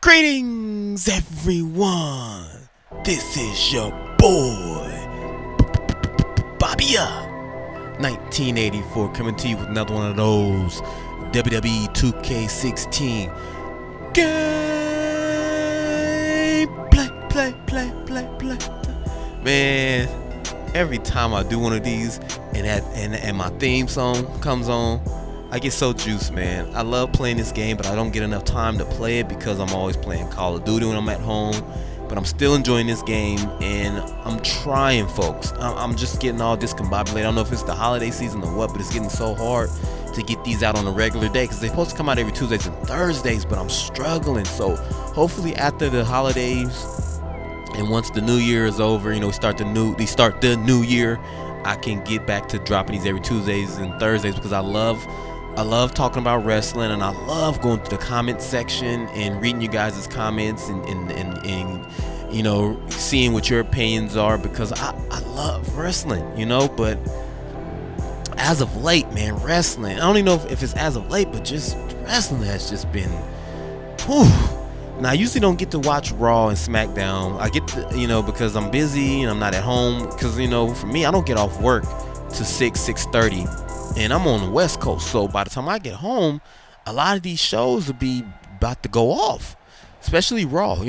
Greetings, everyone. This is your boy, Bobby 1984, coming to you with another one of those WWE 2K16 game play. Man, every time I do one of these and my theme song comes on, I get so juiced, man. I love playing this game, but I don't get enough time to play it because I'm always playing Call of Duty when I'm at home. But I'm still enjoying this game, and I'm trying, folks. I'm just getting all discombobulated. I don't know if it's the holiday season or what, but it's getting so hard to get these out on a regular day because they're supposed to come out every Tuesdays and Thursdays, but I'm struggling. So hopefully after the holidays and once the new year is over, we start the new year, I can get back to dropping these every Tuesdays and Thursdays because I love talking about wrestling, and I love going to the comment section and reading you guys' comments and seeing what your opinions are because I love wrestling, but as of late, man, wrestling, I don't even know if it's as of late, but just wrestling has just been, whew. Now, I usually don't get to watch Raw and SmackDown. I get to, because I'm busy and I'm not at home because, for me, I don't get off work to 6:30. And I'm on the West Coast, so by the time I get home, a lot of these shows will be about to go off, especially Raw.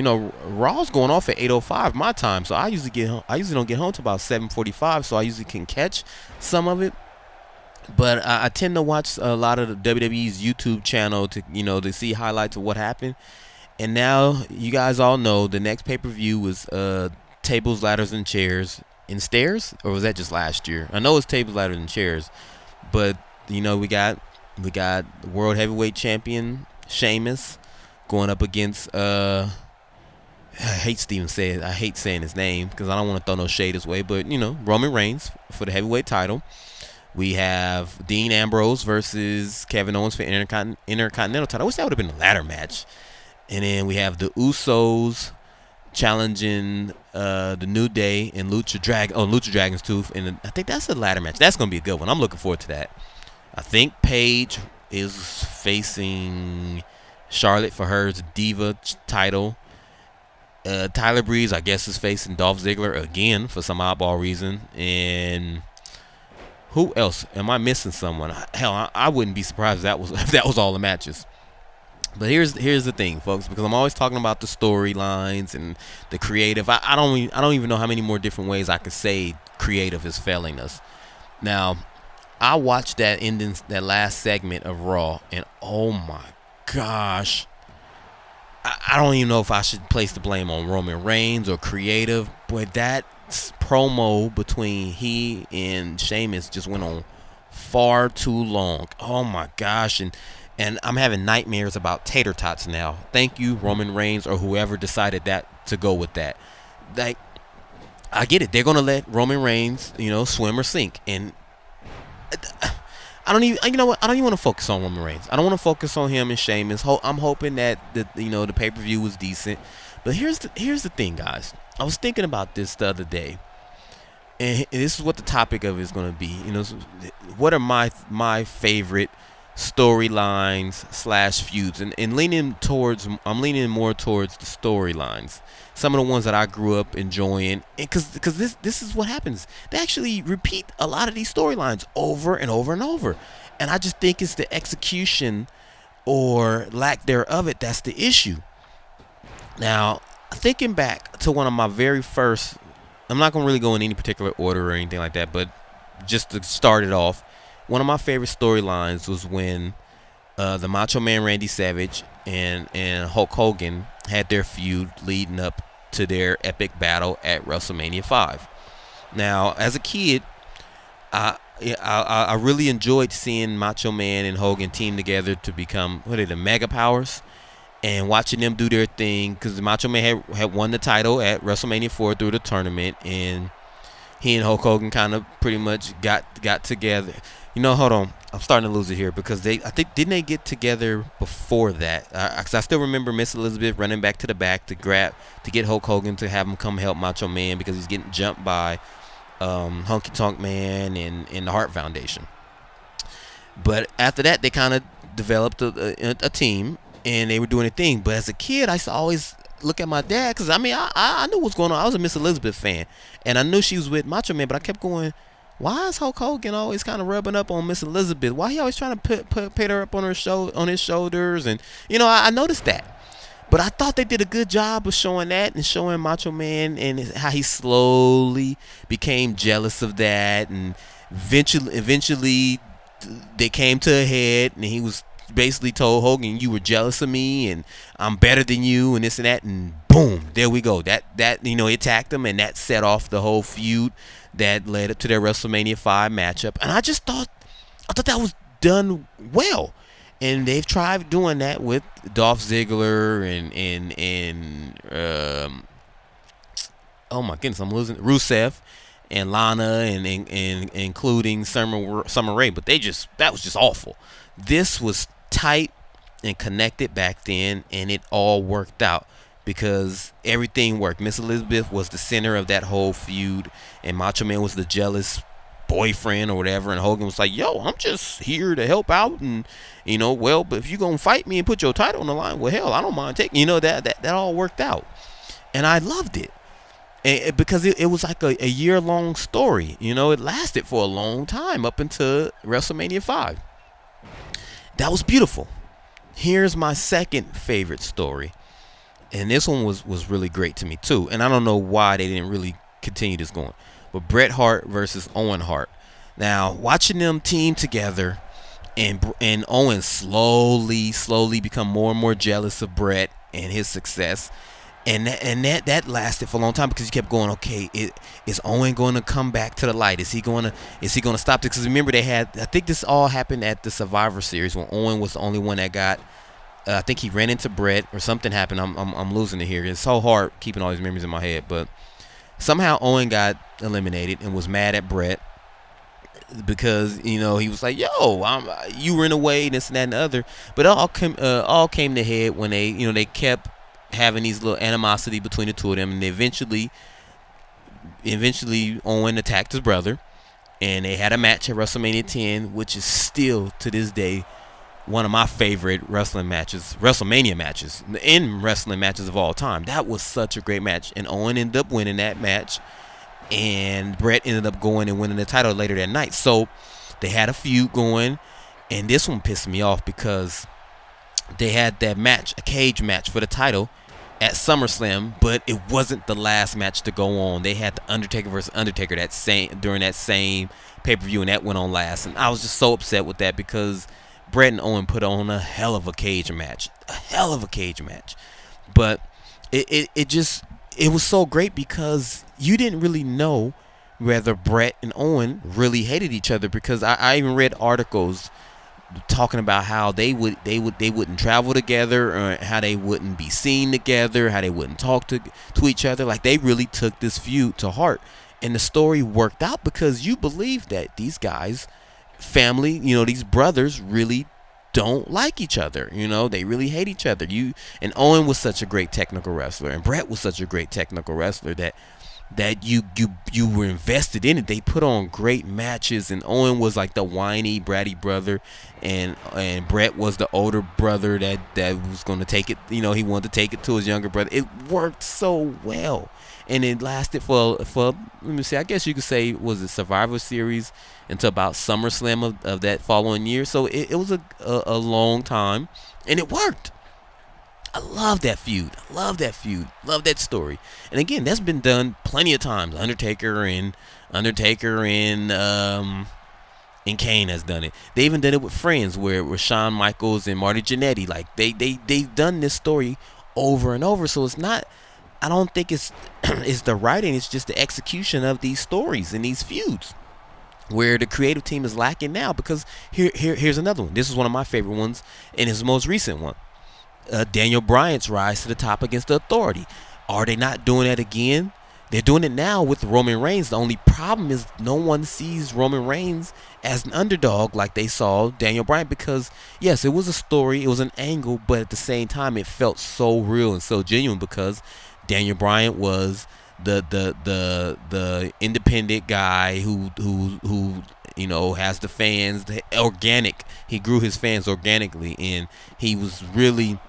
Raw's going off at 8:05 my time, so I usually don't get home till about 7:45, so I usually can catch some of it. But I tend to watch a lot of the WWE's YouTube channel to see highlights of what happened. And now you guys all know the next pay-per-view was tables, ladders, and chairs and stairs, or was that just last year? I know it's tables, ladders, and chairs. But we got World Heavyweight Champion Sheamus going up against I hate saying his name because I don't want to throw no shade his way, but Roman Reigns for the heavyweight title. We have Dean Ambrose versus Kevin Owens for Intercontinental title. I wish that would have been a ladder match. And then we have the Usos challenging the New Day and Lucha Dragon's Tooth, and I think that's a ladder match. That's gonna be a good one. I'm looking forward to that. I think Paige is facing Charlotte for her Diva title. Tyler Breeze, I guess, is facing Dolph Ziggler again for some oddball reason. And who else? Am I missing someone? Hell, I wouldn't be surprised if that was all the matches. But here's the thing, folks, because I'm always talking about the storylines and the creative. I don't even know how many more different ways I could say creative is failing us. Now, I watched that last segment of Raw, and oh my gosh, I don't even know if I should place the blame on Roman Reigns or creative, but that promo between he and Sheamus just went on far too long. Oh my gosh, and I'm having nightmares about tater tots now. Thank you, Roman Reigns, or whoever decided that to go with that. Like, I get it. They're gonna let Roman Reigns, swim or sink. And I don't even want to focus on Roman Reigns. I don't want to focus on him and Sheamus. I'm hoping that the pay-per-view was decent. But here's the thing, guys. I was thinking about this the other day, and this is what the topic of it is gonna be. What are my favorite storylines / feuds, and I'm leaning more towards the storylines, some of the ones that I grew up enjoying, and because this is what happens. They actually repeat a lot of these storylines over and over and over, and I just think it's the execution or lack thereof it that's the issue. Now, thinking back to one of my very first, I'm not gonna really go in any particular order or anything like that, but just to start it off, one of my favorite storylines was when the Macho Man Randy Savage and Hulk Hogan had their feud leading up to their epic battle at WrestleMania 5. Now, as a kid, I really enjoyed seeing Macho Man and Hogan team together to become, the Mega Powers, and watching them do their thing because the Macho Man had won the title at WrestleMania 4 through the tournament, and he and Hulk Hogan kind of pretty much got together. Hold on. I'm starting to lose it here because didn't they get together before that? Because I still remember Miss Elizabeth running back to the back to get Hulk Hogan to have him come help Macho Man because he's getting jumped by Honky Tonk Man and the Hart Foundation. But after that, they kind of developed a team, and they were doing a thing. But as a kid, I used to always look at my dad because I mean I knew what's going on. I was a Miss Elizabeth fan, and I knew she was with Macho Man, but I kept going. Why is Hulk Hogan always kind of rubbing up on Miss Elizabeth? Why he always trying to put her up on on his shoulders? And I noticed that. But I thought they did a good job of showing that and showing Macho Man and how he slowly became jealous of that, and eventually they came to a head, and he was basically told Hogan, "You were jealous of me, and I'm better than you, and this and that," and boom, there we go. That he attacked him, and that set off the whole feud that led up to their WrestleMania 5 matchup. And I thought that was done well. And they've tried doing that with Dolph Ziggler and oh my goodness, I'm losing Rusev and Lana and including Summer Rae, but that was just awful. This was tight and connected back then, and it all worked out because everything worked. Miss Elizabeth was the center of that whole feud, and Macho Man was the jealous boyfriend or whatever, and Hogan was like, "Yo, I'm just here to help out, and well, but if you gonna fight me and put your title on the line, well, hell, I don't mind taking." That all worked out, and I loved it, because it was like a year-long story. It lasted for a long time up until WrestleMania 5. That was beautiful. Here's my second favorite story, and this one was really great to me too, and I don't know why they didn't really continue this going. But Bret Hart versus Owen Hart. Now, watching them team together, and Owen slowly become more and more jealous of Bret and his success, and that lasted for a long time because you kept going, okay, is Owen going to come back to the light? Is he going to stop this? Because remember, I think this all happened at the Survivor Series when Owen was the only one that got. I think he ran into Bret or something happened. I'm losing it here. It's so hard keeping all these memories in my head, but. Somehow Owen got eliminated and was mad at Bret because he was like, "Yo, you were in the way, this and that and the other." But it all came to head when they kept having these little animosity between the two of them, and eventually Owen attacked his brother, and they had a match at WrestleMania 10, which is still to this day one of my favorite WrestleMania matches of all time. That was such a great match, and Owen ended up winning that match, and Bret ended up going and winning the title later that night. So they had a feud going, and this one pissed me off because they had that match, a cage match for the title at SummerSlam, but it wasn't the last match to go on. They had the Undertaker versus Undertaker during that same pay-per-view, and that went on last, and I was just so upset with that because Bret and Owen put on a hell of a cage match. But it was so great because you didn't really know whether Bret and Owen really hated each other, because I even read articles talking about how they wouldn't travel together, or how they wouldn't be seen together, how they wouldn't talk to each other. Like, they really took this feud to heart, and the story worked out because you believe that these guys, family, these brothers really don't like each other. They really hate each other. And Owen was such a great technical wrestler, and Bret was such a great technical wrestler that you were invested in it. They put on great matches, and Owen was like the whiny, bratty brother, and Bret was the older brother that was going to take it. He wanted to take it to his younger brother. It worked so well, and it lasted for let me see, I guess you could say, was it Survivor Series until about SummerSlam of that following year. So it was a long time, and it worked. I love that feud. Love that story. And again, that's been done plenty of times. Undertaker and Kane has done it. They even did it with Friends, where Shawn Michaels and Marty Jannetty, like they've done this story over and over. So it's not. I don't think it's the writing. It's just the execution of these stories and these feuds, where the creative team is lacking now. Because here's another one. This is one of my favorite ones, and it's the most recent one. Daniel Bryan's rise to the top against the Authority. Are they not doing that again? They're doing it now with Roman Reigns. The only problem is no one sees Roman Reigns as an underdog like they saw Daniel Bryan, because yes, it was a story, it was an angle, but at the same time it felt so real and so genuine, because Daniel Bryan was the independent guy who has the fans, he grew his fans organically, and he was really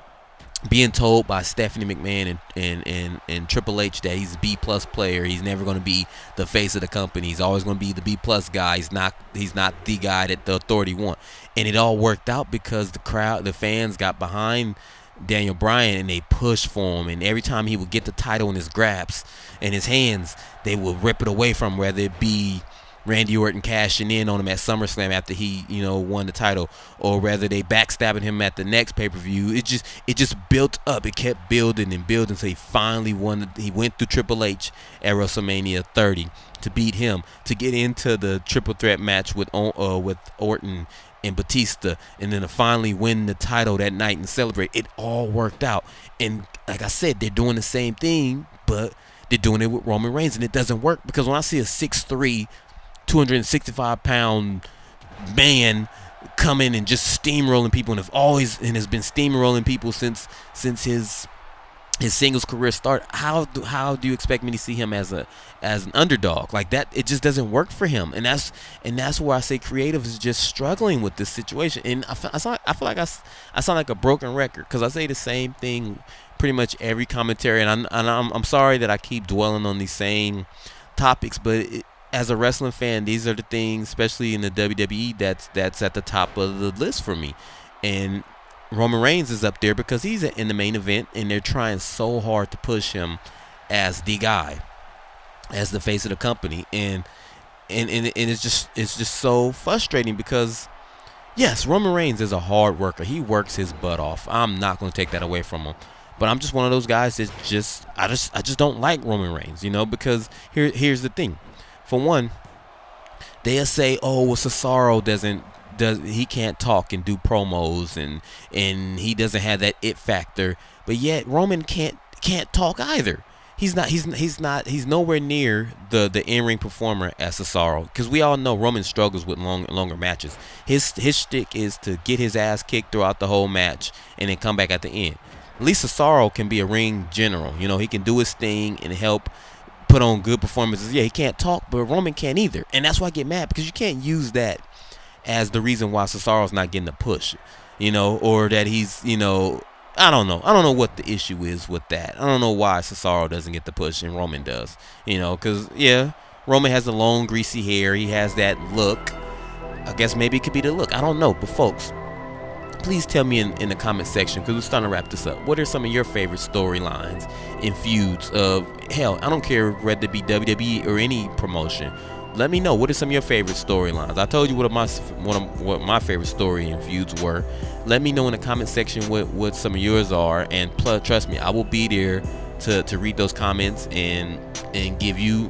being told by Stephanie McMahon and Triple H that he's a B+ player. He's never going to be the face of the company. He's always going to be the B+ guy. He's not the guy that the authority want. And it all worked out because the fans got behind Daniel Bryan and they pushed for him. And every time he would get the title in his grasp in his hands, they would rip it away from him, whether it be Randy Orton cashing in on him at SummerSlam after he, won the title, or whether they backstabbing him at the next pay-per-view. It just built up. It kept building and building until he finally won. He went through Triple H at WrestleMania 30 to beat him, to get into the triple threat match with Orton and Batista, and then to finally win the title that night and celebrate. It all worked out. And like I said, they're doing the same thing, but they're doing it with Roman Reigns, and it doesn't work because when I see a 6'3", 265-pound man come in and just steamrolling people, and has been steamrolling people since his singles career start, how do you expect me to see him as an underdog like that? It just doesn't work for him, and that's where I say creative is just struggling with this situation. And I feel like I sound like a broken record because I say the same thing pretty much every commentary, and I'm sorry that I keep dwelling on these same topics, but as a wrestling fan, these are the things, especially in the WWE, that's at the top of the list for me. And Roman Reigns is up there because he's in the main event, and they're trying so hard to push him as the guy, as the face of the company, and it's just so frustrating because yes, Roman Reigns is a hard worker. He works his butt off. I'm not going to take that away from him. But I'm just one of those guys that I just don't like Roman Reigns, because here's the thing. For one, they'll say, "Oh, well, Cesaro he can't talk and do promos, and he doesn't have that it factor." But yet Roman can't talk either. He's nowhere near the in-ring performer as Cesaro, because we all know Roman struggles with longer matches. His shtick is to get his ass kicked throughout the whole match and then come back at the end. At least Cesaro can be a ring general. He can do his thing and help put on good performances. Yeah, he can't talk, but Roman can't either. And that's why I get mad, because you can't use that as the reason why Cesaro's not getting the push, or that he's, I don't know. I don't know what the issue is with that. I don't know why Cesaro doesn't get the push and Roman does, because, yeah, Roman has the long, greasy hair. He has that look. I guess maybe it could be the look. I don't know. But, folks, please tell me in the comment section, because we're starting to wrap this up. What are some of your favorite storylines and feuds of, hell, I don't care whether it be WWE or any promotion. Let me know, what are some of your favorite storylines? I told you what my favorite story and feuds were. Let me know in the comment section what some of yours are, and plus, trust me, I will be there to read those comments and give you,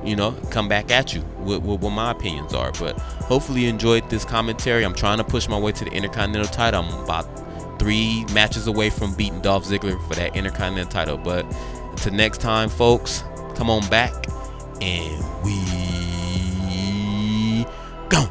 come back at you with what my opinions are. But hopefully you enjoyed this commentary. I'm trying to push my way to the Intercontinental title. I'm about 3 matches away from beating Dolph Ziggler for that Intercontinental title. But until next time, folks, come on back and we go.